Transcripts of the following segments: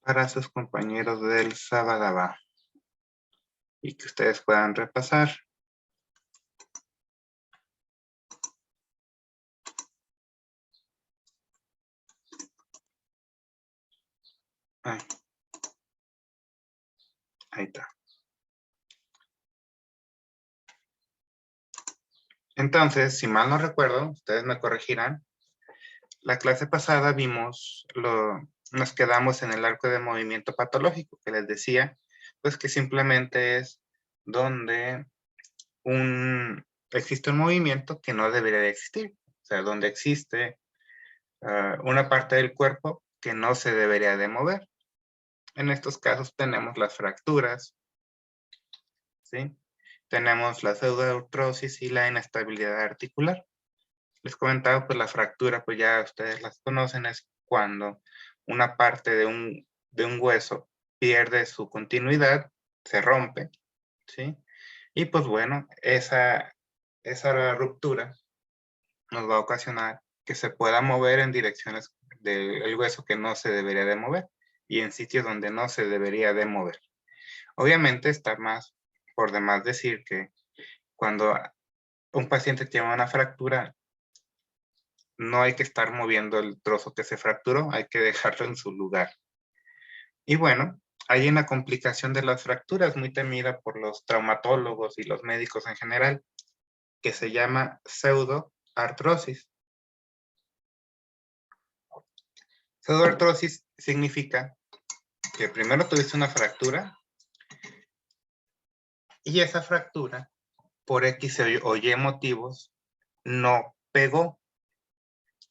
para sus compañeros del Sabadaba y que ustedes puedan repasar. Ahí está. Entonces, si mal no recuerdo, ustedes me corregirán, la clase pasada nos quedamos en el arco de movimiento patológico, que les decía, pues que simplemente es donde existe un movimiento que no debería de existir, o sea, donde existe una parte del cuerpo que no se debería de mover. En estos casos tenemos las fracturas, ¿sí? Tenemos la pseudoartrosis y la inestabilidad articular. Les comentaba, pues la fractura, pues ya ustedes las conocen, es cuando una parte de un hueso pierde su continuidad, se rompe, ¿sí? Y pues bueno, esa ruptura nos va a ocasionar que se pueda mover en direcciones del hueso que no se debería de mover y en sitios donde no se debería de mover. Obviamente está más por demás decir que cuando un paciente tiene una fractura, no hay que estar moviendo el trozo que se fracturó, hay que dejarlo en su lugar. Y bueno, hay una complicación de las fracturas muy temida por los traumatólogos y los médicos en general, que se llama pseudoartrosis. Pseudoartrosis significa que primero tuviste una fractura y esa fractura, por X o Y motivos, no pegó,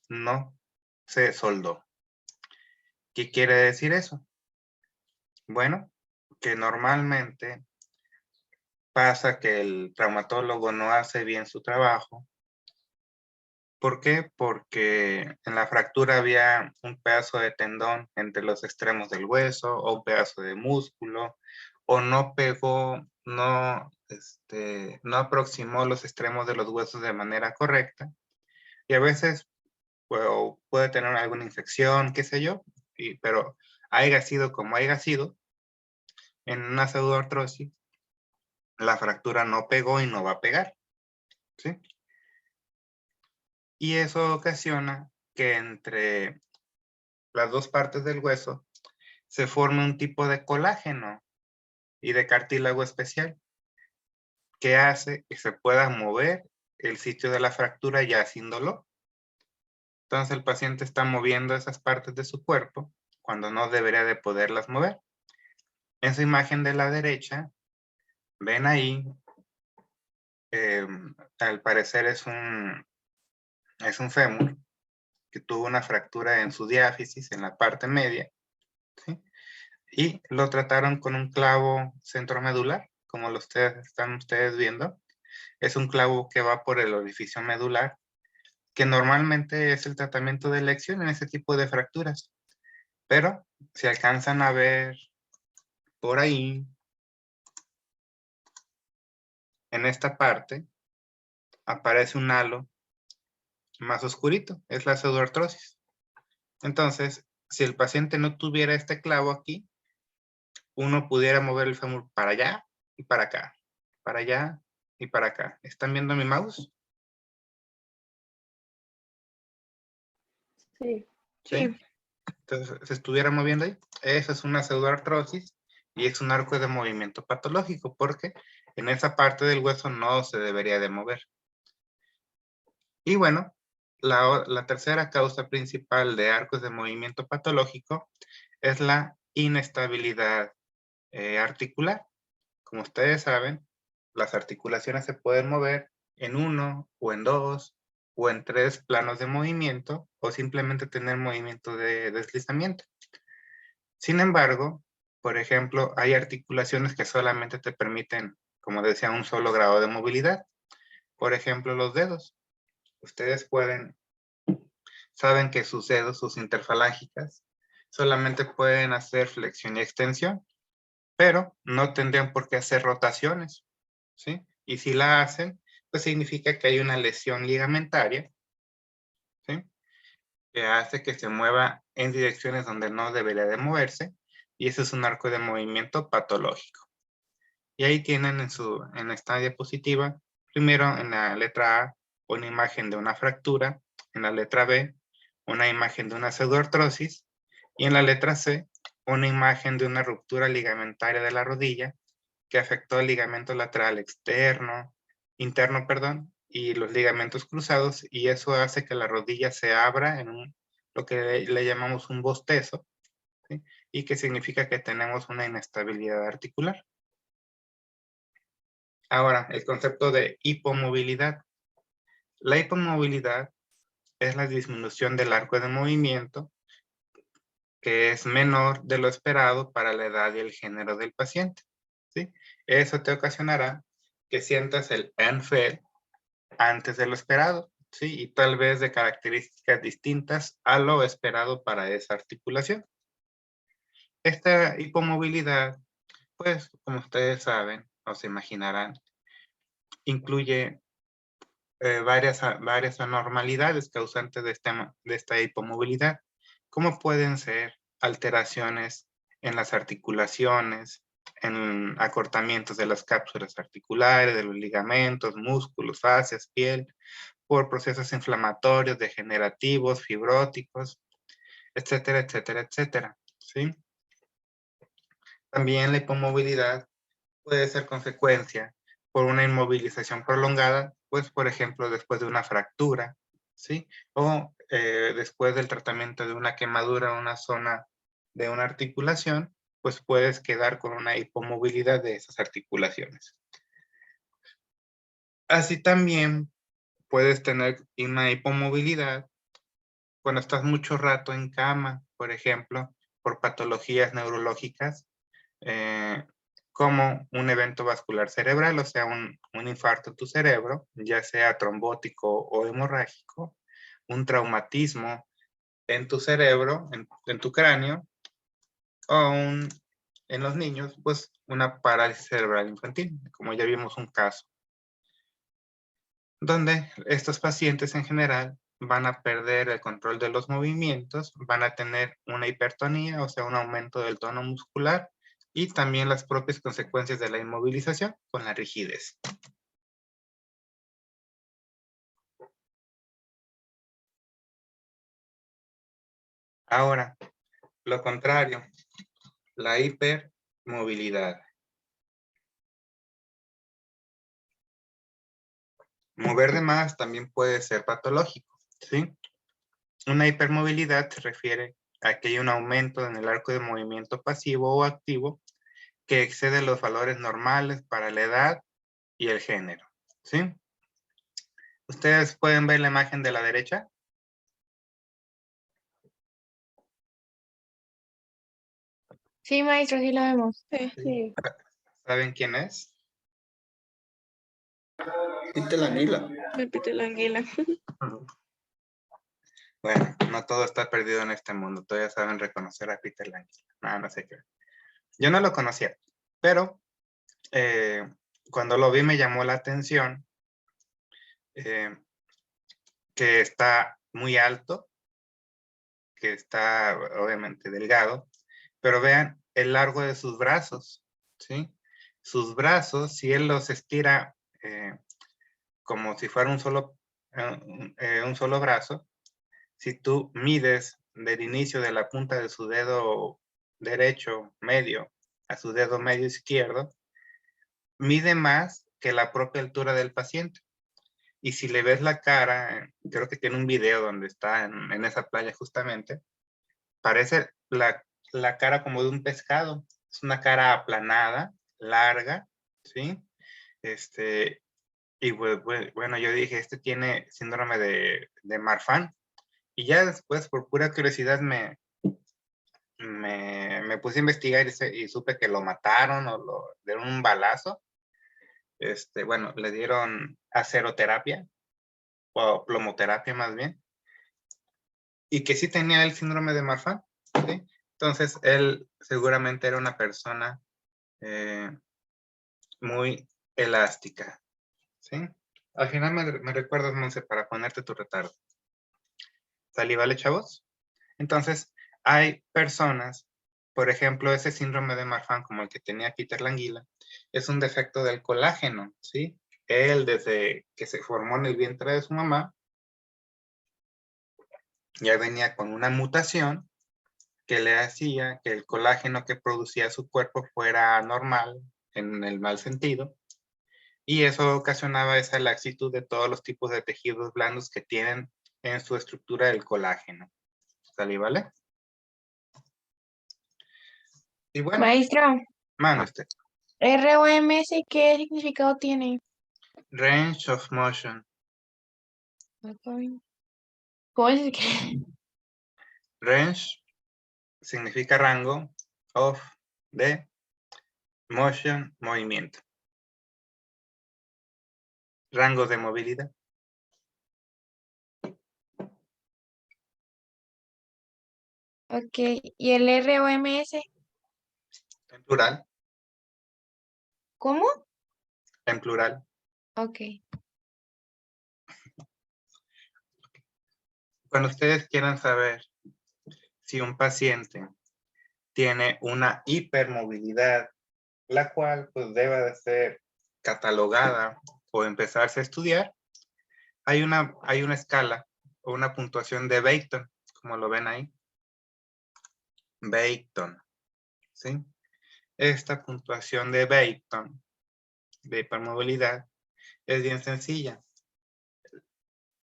no se soldó. ¿Qué quiere decir eso? Bueno, que normalmente pasa que el traumatólogo no hace bien su trabajo. ¿Por qué? Porque en la fractura había un pedazo de tendón entre los extremos del hueso o un pedazo de músculo, o no pegó, no aproximó los extremos de los huesos de manera correcta. Y a veces puede tener alguna infección, qué sé yo, pero haya sido como haya sido, en una pseudoartrosis, la fractura no pegó y no va a pegar, ¿sí? Y eso ocasiona que entre las dos partes del hueso se forme un tipo de colágeno y de cartílago especial que hace que se pueda mover el sitio de la fractura ya sin dolor. Entonces el paciente está moviendo esas partes de su cuerpo cuando no debería de poderlas mover. En su imagen de la derecha, ven ahí, al parecer es un fémur que tuvo una fractura en su diáfisis, en la parte media, ¿sí? Y lo trataron con un clavo centromedular, como lo están ustedes viendo. Es un clavo que va por el orificio medular, que normalmente es el tratamiento de elección en ese tipo de fracturas. Pero si alcanzan a ver por ahí, en esta parte, aparece un halo más oscurito, es la pseudoartrosis. Entonces, si el paciente no tuviera este clavo aquí, uno pudiera mover el fémur para allá y para acá, para allá y para acá. ¿Están viendo mi mouse? Sí. ¿Sí? Entonces, se estuviera moviendo ahí. Esa es una pseudoartrosis y es un arco de movimiento patológico porque en esa parte del hueso no se debería de mover. Y bueno, la tercera causa principal de arcos de movimiento patológico es la inestabilidad articular. Como ustedes saben, las articulaciones se pueden mover en uno o en dos o en tres planos de movimiento o simplemente tener movimiento de deslizamiento. Sin embargo, por ejemplo, hay articulaciones que solamente te permiten, como decía, un solo grado de movilidad. Por ejemplo, los dedos. Ustedes saben que sus dedos, sus interfalángicas, solamente pueden hacer flexión y extensión, pero no tendrían por qué hacer rotaciones, ¿sí? Y si la hacen, pues significa que hay una lesión ligamentaria, ¿sí? Que hace que se mueva en direcciones donde no debería de moverse, y ese es un arco de movimiento patológico. Y ahí tienen en esta diapositiva, primero en la letra A, una imagen de una fractura, en la letra B, una imagen de una pseudoartrosis, y en la letra C, una imagen de una ruptura ligamentaria de la rodilla que afectó el ligamento lateral interno, perdón, y los ligamentos cruzados, y eso hace que la rodilla se abra en lo que le llamamos un bostezo, ¿sí? Y que significa que tenemos una inestabilidad articular. Ahora, el concepto de hipomovilidad. La hipomovilidad es la disminución del arco de movimiento que es menor de lo esperado para la edad y el género del paciente, ¿sí? Eso te ocasionará que sientas el ENFED antes de lo esperado, ¿sí? Y tal vez de características distintas a lo esperado para esa articulación. Esta hipomovilidad, pues, como ustedes saben o se imaginarán, incluye varias anormalidades causantes de esta hipomovilidad, como pueden ser alteraciones en las articulaciones, en acortamientos de las cápsulas articulares, de los ligamentos, músculos, fascias, piel, por procesos inflamatorios, degenerativos, fibróticos, etcétera, etcétera, etcétera, ¿sí? También la hipomovilidad puede ser consecuencia por una inmovilización prolongada, pues por ejemplo después de una fractura, ¿sí? O después del tratamiento de una quemadura en una zona de una articulación, pues puedes quedar con una hipomovilidad de esas articulaciones. Así también puedes tener una hipomovilidad cuando estás mucho rato en cama, por ejemplo, por patologías neurológicas, como un evento vascular cerebral, o sea, un infarto en tu cerebro, ya sea trombótico o hemorrágico, un traumatismo en tu cerebro, en tu cráneo, o en los niños, pues una parálisis cerebral infantil, como ya vimos un caso, donde estos pacientes en general van a perder el control de los movimientos, van a tener una hipertonía, o sea, un aumento del tono muscular, y también las propias consecuencias de la inmovilización con la rigidez. Ahora, lo contrario, la hipermovilidad. Mover de más también puede ser patológico, ¿sí? Una hipermovilidad se refiere a que hay un aumento en el arco de movimiento pasivo o activo que excede los valores normales para la edad y el género, ¿sí? Ustedes pueden ver la imagen de la derecha. Sí, maestro, sí lo vemos. Sí. ¿Saben quién es? Peter Languila. Peter Languila. Bueno, no todo está perdido en este mundo. Todavía saben reconocer a Peter Languila. No sé qué. Yo no lo conocía, pero cuando lo vi me llamó la atención que está muy alto, que está obviamente delgado, pero vean el largo de sus brazos, ¿sí? Sus brazos, si él los estira como si fuera un solo brazo, si tú mides del inicio de la punta de su dedo derecho medio a su dedo medio izquierdo, mide más que la propia altura del paciente. Y si le ves la cara, creo que tiene un video donde está en esa playa justamente, parece la cara como de un pescado. Es una cara aplanada, larga, ¿sí? Y bueno, yo dije, este tiene síndrome de Marfan. Y ya después, por pura curiosidad, me puse a investigar y supe que lo mataron o lo dieron un balazo. Bueno, le dieron aceroterapia o plomoterapia más bien. Y que sí tenía el síndrome de Marfan, ¿sí? Entonces, él seguramente era una persona muy elástica, ¿sí? Al final me recuerdas, Monse, para ponerte tu retardo. ¿Sale, vale, chavos? Entonces, hay personas Por ejemplo, ese síndrome de Marfan, como el que tenía Peter Languila, es un defecto del colágeno, ¿sí? Él, desde que se formó en el vientre de su mamá, ya venía con una mutación que le hacía que el colágeno que producía su cuerpo fuera anormal, en el mal sentido, y eso ocasionaba esa laxitud de todos los tipos de tejidos blandos que tienen en su estructura el colágeno. ¿Sale, vale? Y bueno, Maestro, mande usted. ROMS, ¿qué significado tiene? Range of motion. ¿Cómo es que? Range significa rango, of, de, motion, movimiento. Rango de movilidad. Ok, ¿y el ROMS? En plural, ¿Cómo? en plural. Ok. Cuando ustedes quieran saber si un paciente tiene una hipermovilidad, la cual pues debe de ser catalogada o empezarse a estudiar, hay una escala o una puntuación de Beighton, como lo ven ahí. Beighton, ¿sí? Esta puntuación de Beighton, de hipermovilidad, es bien sencilla.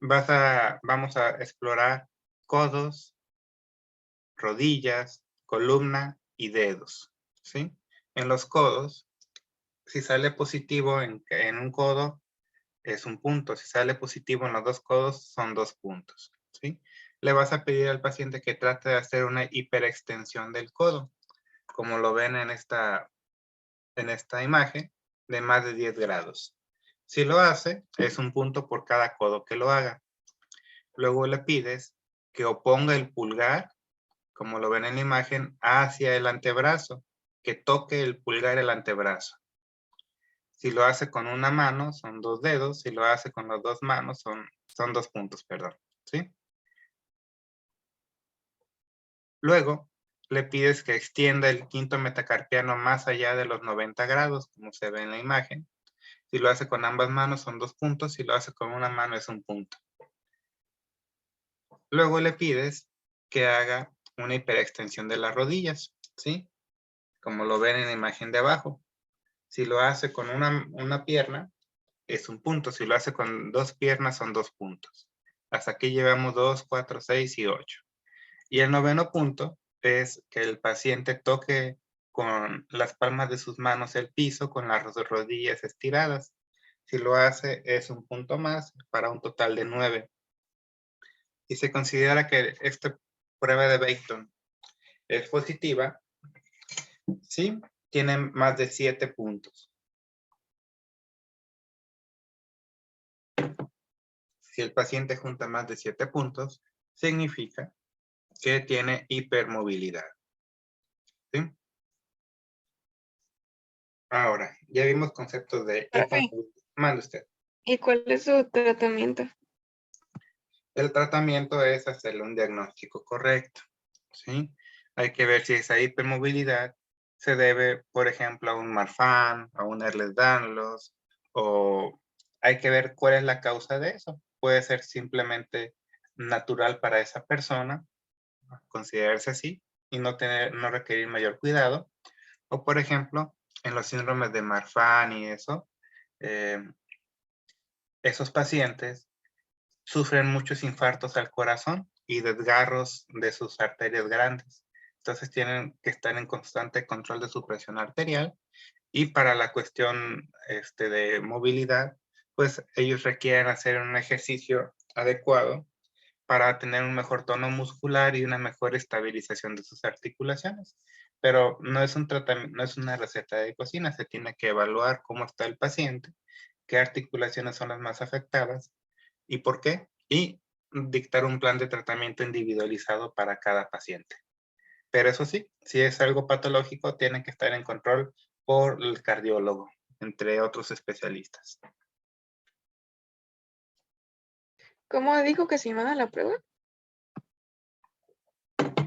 Vamos a explorar codos, rodillas, columna y dedos, ¿sí? En los codos, si sale positivo en un codo, es un punto. Si sale positivo en los dos codos, son 2 puntos, ¿sí? Le vas a pedir al paciente que trate de hacer una hiperextensión del codo, como lo ven en esta imagen, de más de 10 grados. Si lo hace, es un punto por cada codo que lo haga. Luego le pides que oponga el pulgar, como lo ven en la imagen, hacia el antebrazo, que toque el pulgar el antebrazo. Si lo hace con una mano, son 2 dedos. Si lo hace con las 2 manos, son 2 puntos, perdón, ¿sí? Luego, le pides que extienda el quinto metacarpiano más allá de los 90 grados, como se ve en la imagen. Si lo hace con ambas manos, son 2 puntos. Si lo hace con una mano, es un punto. Luego le pides que haga una hiperextensión de las rodillas, ¿sí? Como lo ven en la imagen de abajo. Si lo hace con una pierna, es un punto. Si lo hace con 2 piernas, son 2 puntos. Hasta aquí llevamos 2, 4, 6 y 8. Y el noveno punto es que el paciente toque con las palmas de sus manos el piso con las rodillas estiradas. Si lo hace, es un punto más para un total de 9. Y se considera que esta prueba de Beighton es positiva, ¿sí? Tiene más de 7 puntos. Si el paciente junta más de 7 puntos, significa que tiene hipermovilidad, ¿sí? Ahora, ya vimos conceptos de hipermovilidad. Mande usted. ¿Y cuál es su tratamiento? El tratamiento es hacerle un diagnóstico correcto, ¿sí? Hay que ver si esa hipermovilidad se debe, por ejemplo, a un Marfan, a un Ehlers-Danlos, o hay que ver cuál es la causa de eso. Puede ser simplemente natural para esa persona, considerarse así, y no requerir mayor cuidado. O, por ejemplo, en los síndromes de Marfan y eso, esos pacientes sufren muchos infartos al corazón y desgarros de sus arterias grandes. Entonces tienen que estar en constante control de su presión arterial, y para la cuestión de movilidad, pues ellos requieren hacer un ejercicio adecuado para tener un mejor tono muscular y una mejor estabilización de sus articulaciones. Pero no es un tratamiento, no es una receta de cocina, se tiene que evaluar cómo está el paciente, qué articulaciones son las más afectadas y por qué, y dictar un plan de tratamiento individualizado para cada paciente. Pero eso sí, si es algo patológico, tiene que estar en control por el cardiólogo, entre otros especialistas. ¿Cómo dijo que se llamaba la prueba?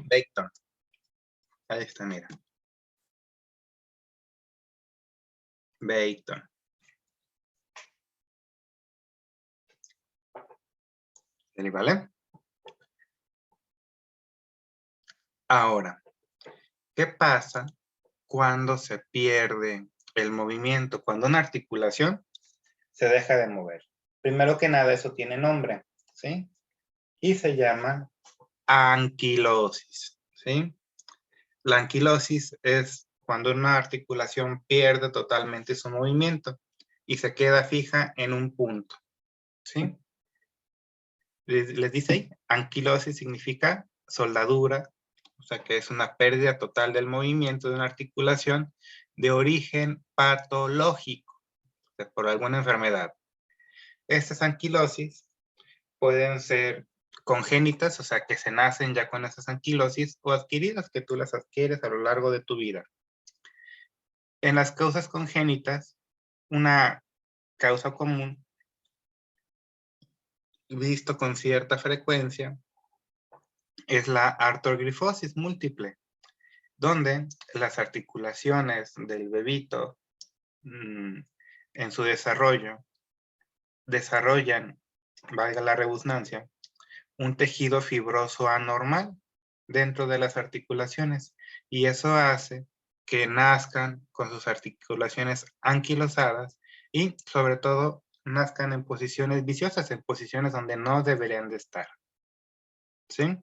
Beighton. Ahí está, mira. Baton. ¿Vale? Ahora, ¿qué pasa cuando se pierde el movimiento? Cuando una articulación se deja de mover. Primero que nada, eso tiene nombre, ¿sí? Y se llama anquilosis, ¿sí? La anquilosis es cuando una articulación pierde totalmente su movimiento y se queda fija en un punto, ¿sí? Les dice ahí, anquilosis significa soldadura, o sea que es una pérdida total del movimiento de una articulación de origen patológico, o sea, por alguna enfermedad. Estas anquilosis pueden ser congénitas, o sea que se nacen ya con esas anquilosis, o adquiridas, que tú las adquieres a lo largo de tu vida. En las causas congénitas, una causa común, visto con cierta frecuencia, es la artrogrifosis múltiple, donde las articulaciones del bebito en su desarrollo desarrollan, valga la redundancia, un tejido fibroso anormal dentro de las articulaciones, y eso hace que nazcan con sus articulaciones anquilosadas y sobre todo nazcan en posiciones viciosas, en posiciones donde no deberían de estar. ¿Sí?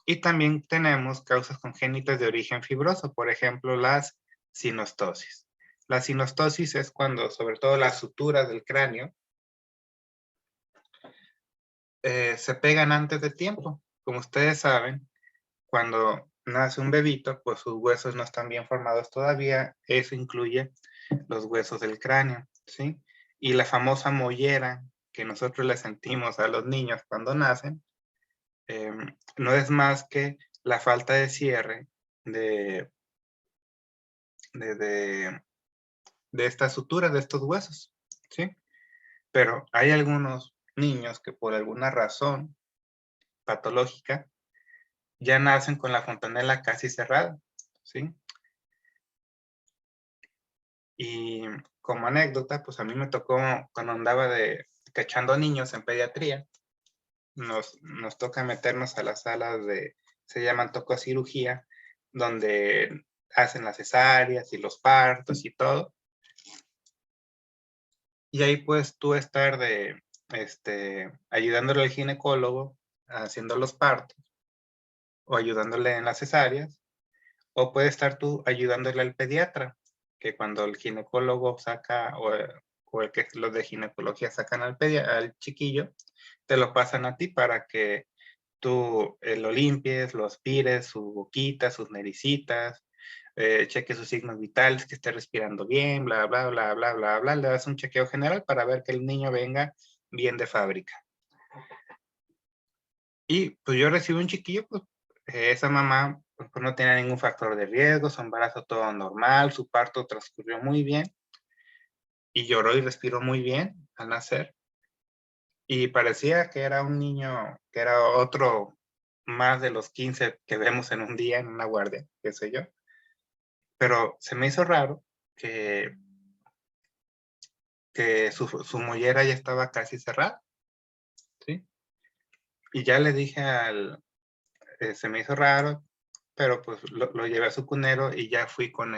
Y también tenemos causas congénitas de origen fibroso, por ejemplo, las sinostosis. La sinostosis es cuando, sobre todo las suturas del cráneo, se pegan antes de tiempo. Como ustedes saben, cuando nace un bebito, pues sus huesos no están bien formados todavía. Eso incluye los huesos del cráneo, ¿sí? Y la famosa mollera que nosotros le sentimos a los niños cuando nacen, no es más que la falta de cierre de estas suturas, de estos huesos, ¿sí? Pero hay algunos niños que por alguna razón patológica ya nacen con la fontanela casi cerrada, ¿sí? Y como anécdota, pues a mí me tocó cuando andaba cachando niños en pediatría, nos toca meternos a las salas se llaman tococirugía, donde hacen las cesáreas y los partos y todo. Y ahí puedes tú estar ayudándole al ginecólogo haciendo los partos o ayudándole en las cesáreas, o puedes estar tú ayudándole al pediatra, que cuando el ginecólogo saca o el que los de ginecología sacan al chiquillo, te lo pasan a ti para que tú lo limpies, lo aspires, su boquita, sus naricitas, cheque sus signos vitales, que esté respirando bien, bla, bla, bla, bla, bla, bla. Le das un chequeo general para ver que el niño venga bien de fábrica. Y pues yo recibí un chiquillo, pues esa mamá pues, no tenía ningún factor de riesgo, su embarazo todo normal, su parto transcurrió muy bien y lloró y respiró muy bien al nacer. Y parecía que era un niño, que era otro más de los 15 que vemos en un día en una guardia, qué sé yo. Pero se me hizo raro que su mollera ya estaba casi cerrada, ¿sí? Y ya le dije se me hizo raro, pero pues lo llevé a su cunero y ya fui con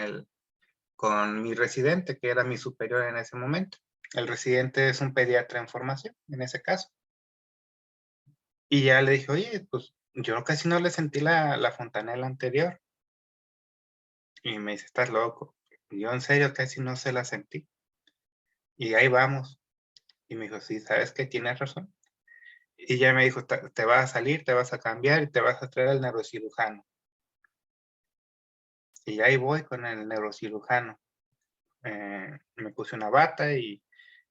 mi residente, que era mi superior en ese momento. El residente es un pediatra en formación, en ese caso. Y ya le dije, oye, pues yo casi no le sentí la fontanela anterior. Y me dice, estás loco. Y yo en serio casi no se la sentí. Y ahí vamos. Y me dijo, sí, ¿sabes qué? Tienes razón. Y ya me dijo, te vas a salir, te vas a cambiar y te vas a traer al neurocirujano. Y ahí voy con el neurocirujano. Me puse una bata y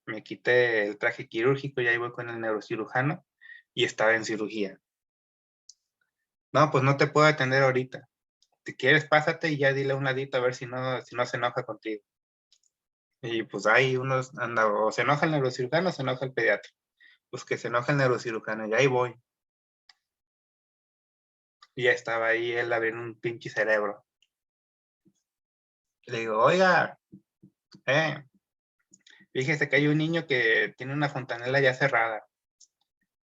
me quité el traje quirúrgico y ahí voy con el neurocirujano y estaba en cirugía. No, pues no te puedo atender ahorita. Si quieres, pásate y ya dile a un ladito a ver si no se enoja contigo. Y pues ahí unos anda, o se enoja el neurocirujano o se enoja el pediatra. Pues que se enoja el neurocirujano y ahí voy. Y ya estaba ahí él abriendo un pinche cerebro. Le digo, oiga, fíjese que hay un niño que tiene una fontanela ya cerrada.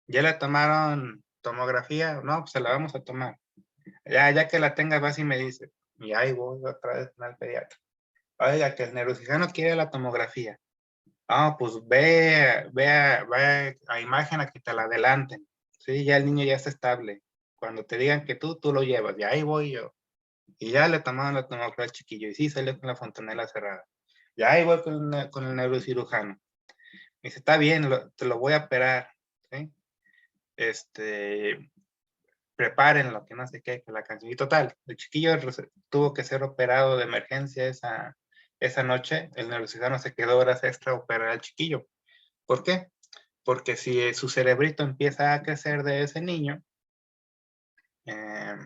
¿Ya le tomaron tomografía? No, pues se la vamos a tomar. Ya que la tenga, vas y me dice. Y ahí voy otra vez al pediatra. Oiga, que el neurocirujano quiere la tomografía. Ah, pues ve a imagen a que te la adelanten. Sí, ya el niño ya está estable. Cuando te digan que tú lo llevas. Y ahí voy yo. Y ya le tomaron la tomografía al chiquillo. Y sí, salió con la fontanela cerrada. Y ahí voy con el neurocirujano. Me dice, está bien, te lo voy a operar. ¿Sí? Prepárenlo, que no sé qué, que la canción. Y total, el chiquillo tuvo que ser operado de emergencia esa noche. El neurocirujano se quedó horas extra a operar al chiquillo. ¿Por qué? Porque si su cerebrito empieza a crecer de ese niño, eh,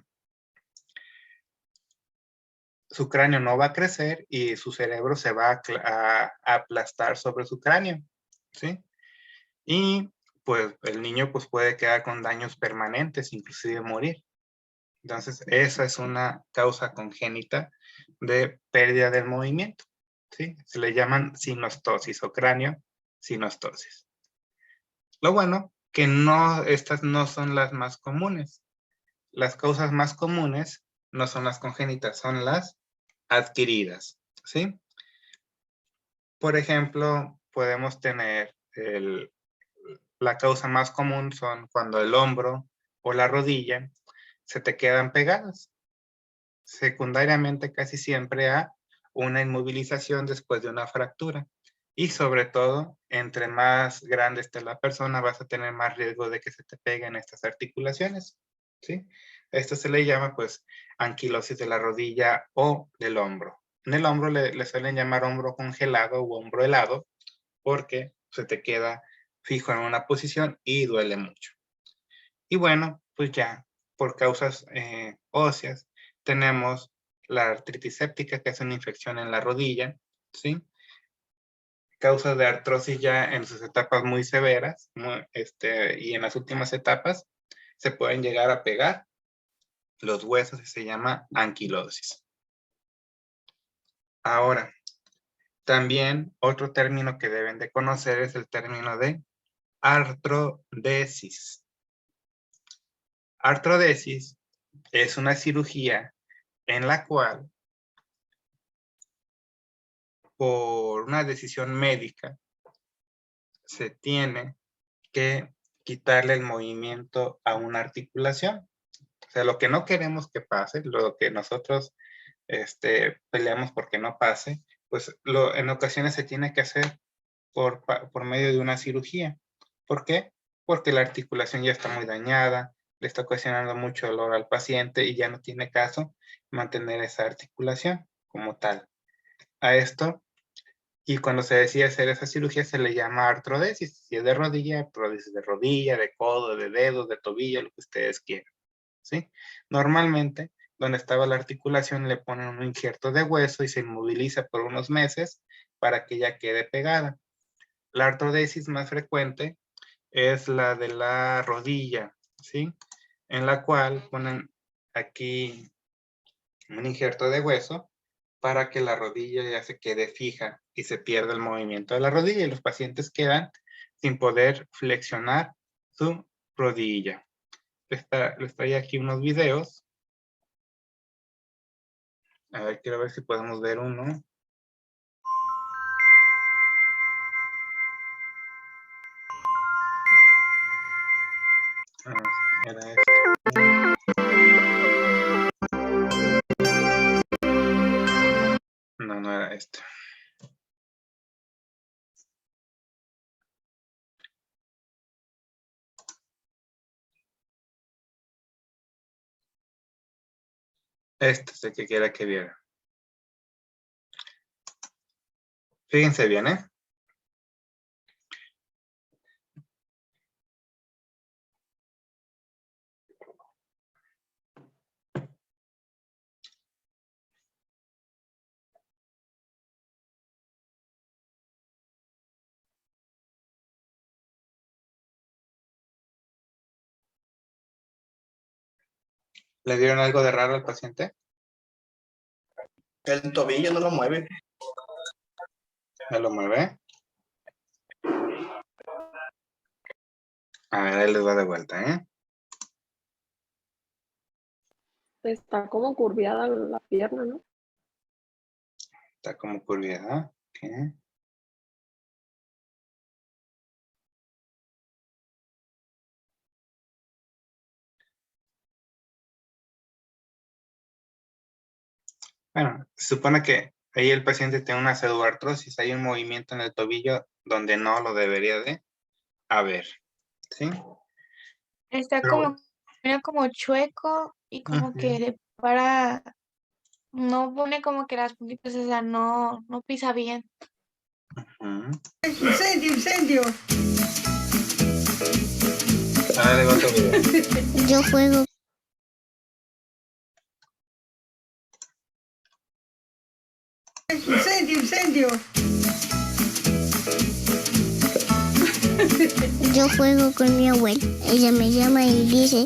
su cráneo no va a crecer y su cerebro se va a aplastar sobre su cráneo, ¿sí? Y pues el niño pues puede quedar con daños permanentes, inclusive morir. Entonces, esa es una causa congénita de pérdida del movimiento, ¿sí? Se le llaman sinostosis o cráneo sinostosis. Lo bueno que no, estas no son las más comunes. Las causas más comunes no son las congénitas, son las adquiridas, ¿sí? Por ejemplo, podemos tener la causa más común son cuando el hombro o la rodilla se te quedan pegadas. Secundariamente casi siempre a una inmovilización después de una fractura. Y sobre todo, entre más grande esté la persona, vas a tener más riesgo de que se te peguen estas articulaciones, ¿sí? Esto se le llama, pues, anquilosis de la rodilla o del hombro. En el hombro le suelen llamar hombro congelado o hombro helado porque se te queda fijo en una posición y duele mucho. Y bueno, pues ya, por causas óseas, tenemos la artritis séptica, que es una infección en la rodilla, ¿sí? Causas de artrosis ya en sus etapas muy severas, y en las últimas etapas se pueden llegar a pegar los huesos y se llama anquilosis. Ahora, también otro término que deben de conocer es el término de artrodesis. Artrodesis es una cirugía en la cual, por una decisión médica, se tiene que quitarle el movimiento a una articulación. O sea, lo que no queremos que pase, lo que nosotros peleamos porque no pase, pues en ocasiones se tiene que hacer por medio de una cirugía. ¿Por qué? Porque la articulación ya está muy dañada, le está ocasionando mucho dolor al paciente y ya no tiene caso mantener esa articulación como tal. A esto, y cuando se decide hacer esa cirugía se le llama artrodesis. Si es de rodilla, artrodesis de rodilla, de codo, de dedos, de tobillo, lo que ustedes quieran, ¿sí? Normalmente, donde estaba la articulación le ponen un injerto de hueso y se inmoviliza por unos meses para que ya quede pegada. La artrodesis más frecuente es la de la rodilla, ¿sí? En la cual ponen aquí un injerto de hueso para que la rodilla ya se quede fija y se pierda el movimiento de la rodilla y los pacientes quedan sin poder flexionar su rodilla. Les traía aquí unos videos. A ver, quiero ver si podemos ver uno. Era este. No, no era este. Este es el que quiera que viera. Fíjense bien, ¿eh? ¿Le dieron algo de raro al paciente? El tobillo no lo mueve. ¿No lo mueve? A ver, ahí les va de vuelta, ¿eh? Está como curviada la pierna, ¿no? Está como curviada. Ok. Bueno, se supone que ahí el paciente tiene una pseudoartrosis, hay un movimiento en el tobillo donde no lo debería de haber, ¿sí? Está Pero como, mira, como chueco y como Ujú. que le para, no pone como que las puntitas, o sea, no pisa bien. Ujú. Incendio, incendio. Ahora le va otro video. Yo juego. Incendio, incendio. Yo juego con mi abuela. Ella me llama y dice,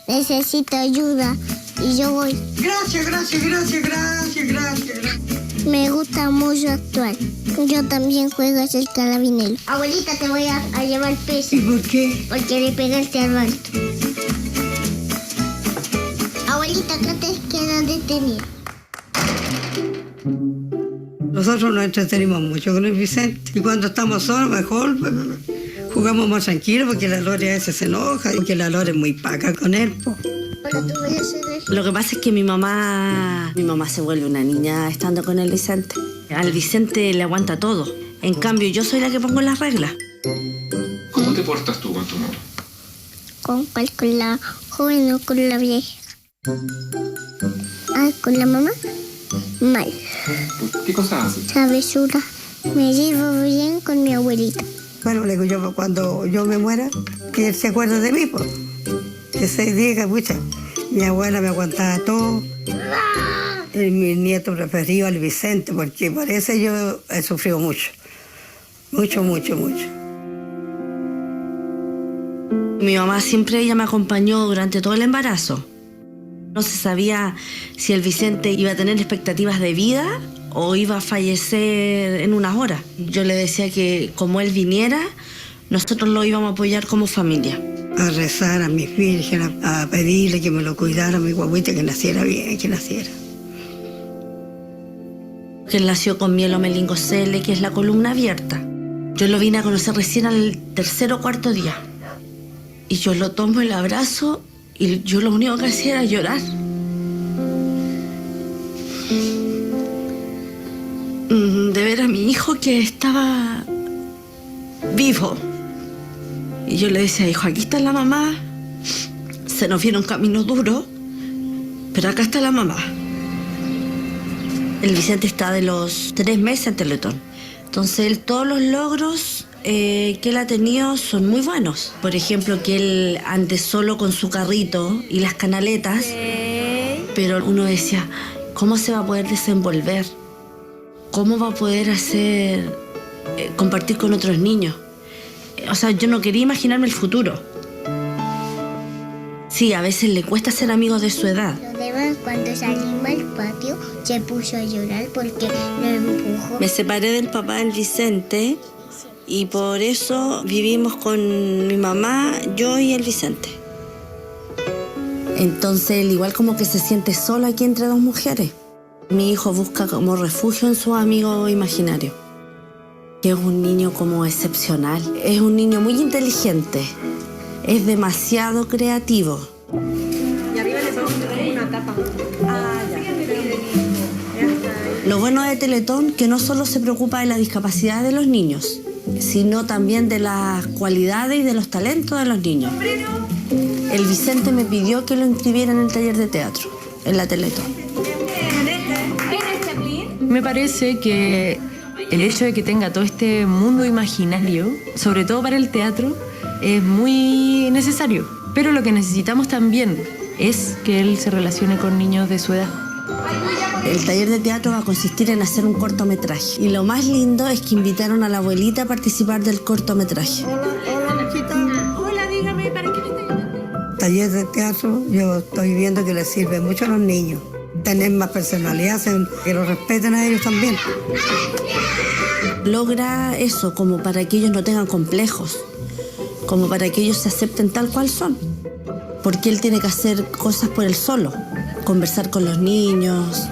necesito ayuda. Y yo voy. Gracias, gracias, gracias, gracias, gracias, gracias. Me gusta mucho actuar. Yo también juego a ser carabinero. Abuelita, te voy a llevar peso. ¿Y por qué? Porque le pegaste al balto. Abuelita, acá te quedas detenida. Nosotros nos entretenimos mucho con el Vicente. Y cuando estamos solos, mejor jugamos más tranquilos porque la Lore a veces se enoja. Porque la Lore es muy paca con él. Ahora tú voy a hacer esto. Lo que pasa es que mi mamá se vuelve una niña estando con el Vicente. Al Vicente le aguanta todo. En cambio, yo soy la que pongo las reglas. ¿Cómo te portas tú con tu mamá? ¿Con cuál? ¿Con la joven o con la vieja? Ah, ¿con la mamá? Mal. ¿Qué cosas haces? Travesura. Me llevo bien con mi abuelita. Bueno, le digo yo, cuando yo me muera, que él se acuerde de mí, pues. Que se diga, pucha, mi abuela me aguantaba todo. Mi nieto preferido, el Vicente, porque por eso yo he sufrido mucho. Mucho, mucho, mucho. Mi mamá siempre ella me acompañó durante todo el embarazo. No se sabía si el Vicente iba a tener expectativas de vida o iba a fallecer en unas horas. Yo le decía que como él viniera, nosotros lo íbamos a apoyar como familia. A rezar a mis virgen, a pedirle que me lo cuidara, a mi guaguita, que naciera bien, que naciera. Que él nació con mielomeningocele, que es la columna abierta. Yo lo vine a conocer recién al tercer o cuarto día. Y yo lo tomo, el abrazo, y yo lo único que hacía era llorar. De ver a mi hijo que estaba vivo. Y yo le decía, hijo, aquí está la mamá. Se nos viene un camino duro, pero acá está la mamá. El Vicente está de los 3 meses en Teletón. Entonces, todos los logros que él ha tenido son muy buenos. Por ejemplo, que él ande solo con su carrito y las canaletas. Pero uno decía, ¿cómo se va a poder desenvolver? ¿Cómo va a poder compartir con otros niños? O sea, yo no quería imaginarme el futuro. Sí, a veces le cuesta ser amigos de su edad. Los demás, cuando salimos al patio, se puso a llorar porque lo empujó. Me separé del papá del Vicente y por eso vivimos con mi mamá, yo y el Vicente. Entonces él igual como que se siente solo aquí entre dos mujeres. Mi hijo busca como refugio en sus amigos imaginarios. Que es un niño como excepcional. Es un niño muy inteligente. Es demasiado creativo. Y arriba le pongo una tapa. Lo bueno de Teletón que no solo se preocupa de la discapacidad de los niños, sino también de las cualidades y de los talentos de los niños. El Vicente me pidió que lo inscribiera en el taller de teatro, en la Teletón. Me parece que el hecho de que tenga todo este mundo imaginario, sobre todo para el teatro, es muy necesario. Pero lo que necesitamos también es que él se relacione con niños de su edad. El taller de teatro va a consistir en hacer un cortometraje. Y lo más lindo es que invitaron a la abuelita a participar del cortometraje. Hola, Luchita. Hola, dígame, ¿para qué me está llamando? taller de teatro yo estoy viendo que les sirve mucho a los niños. Tener más personalidad, que los respeten a ellos también. Logra eso como para que ellos no tengan complejos, como para que ellos se acepten tal cual son. Porque él tiene que hacer cosas por él solo, conversar con los niños.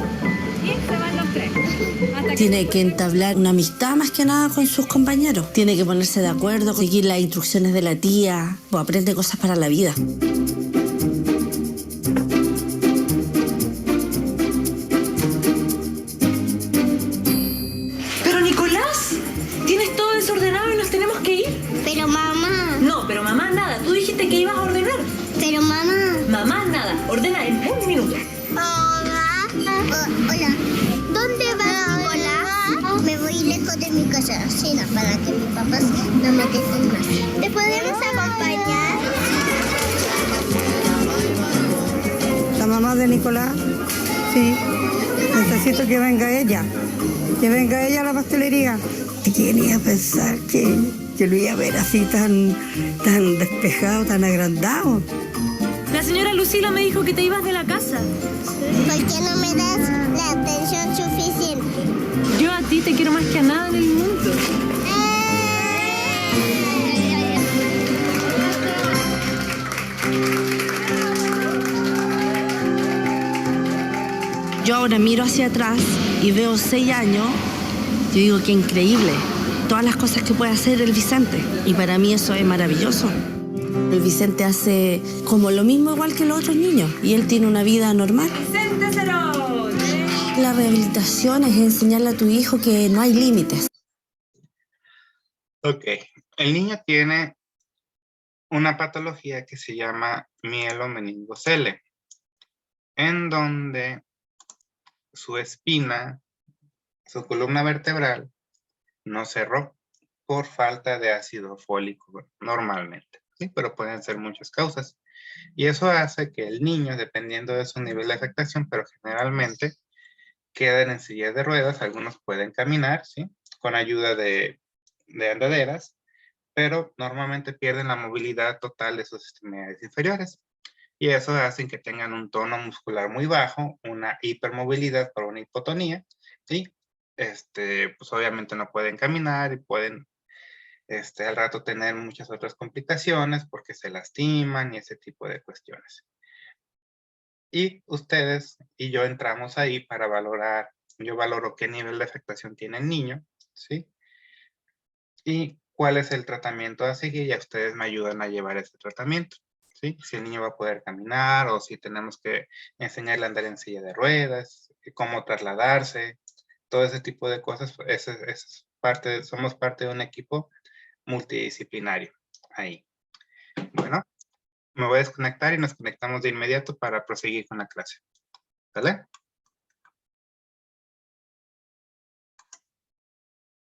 Tiene que entablar una amistad más que nada con sus compañeros. Tiene que ponerse de acuerdo, seguir las instrucciones de la tía, o aprende cosas para la vida. Pero Nicolás, tienes todo desordenado y nos tenemos que ir. Pero mamá, No, pero mamá nada. Tú dijiste que ibas a ordenar. pero mamá. Mamá nada. Ordena en un minuto. Hola. Hola. ¿Dónde vas, Nicolás? Me voy lejos de mi casa, para que mis papás no me dejen más. ¿Te podemos acompañar? La mamá de Nicolás, sí, necesito que venga ella a la pastelería. ¿Quién iba a pensar que lo iba a ver así tan despejado, tan agrandado? La señora Lucila me dijo que te ibas de la casa. ¿Por qué no me das la atención suficiente? Yo a ti te quiero más que a nada en el mundo. Yo ahora miro hacia atrás y veo 6 años. Yo digo que increíble. Todas las cosas que puede hacer el Vicente. Y para mí eso es maravilloso. El Vicente hace como lo mismo igual que los otros niños. Y él tiene una vida normal. ¡Vicente Cerón! La rehabilitación es enseñarle a tu hijo que no hay límites. Ok, el niño tiene una patología que se llama mielomeningocele, en donde su espina, su columna vertebral, no cerró por falta de ácido fólico normalmente, ¿sí? Pero pueden ser muchas causas. Y eso hace que el niño, dependiendo de su nivel de afectación, pero generalmente queden en silla de ruedas, algunos pueden caminar, ¿sí? Con ayuda de andaderas, pero normalmente pierden la movilidad total de sus extremidades inferiores. Y eso hace que tengan un tono muscular muy bajo, una hipermovilidad por una hipotonía, ¿sí? Pues obviamente no pueden caminar y pueden al rato tener muchas otras complicaciones porque se lastiman y ese tipo de cuestiones. Y ustedes y yo entramos ahí para valorar, yo valoro qué nivel de afectación tiene el niño, ¿sí? Y cuál es el tratamiento a seguir, y a ustedes me ayudan a llevar ese tratamiento, ¿sí? Si el niño va a poder caminar o si tenemos que enseñarle a andar en silla de ruedas, cómo trasladarse, todo ese tipo de cosas. Somos parte de un equipo multidisciplinario ahí. Bueno, me voy a desconectar y nos conectamos de inmediato para proseguir con la clase. ¿Vale?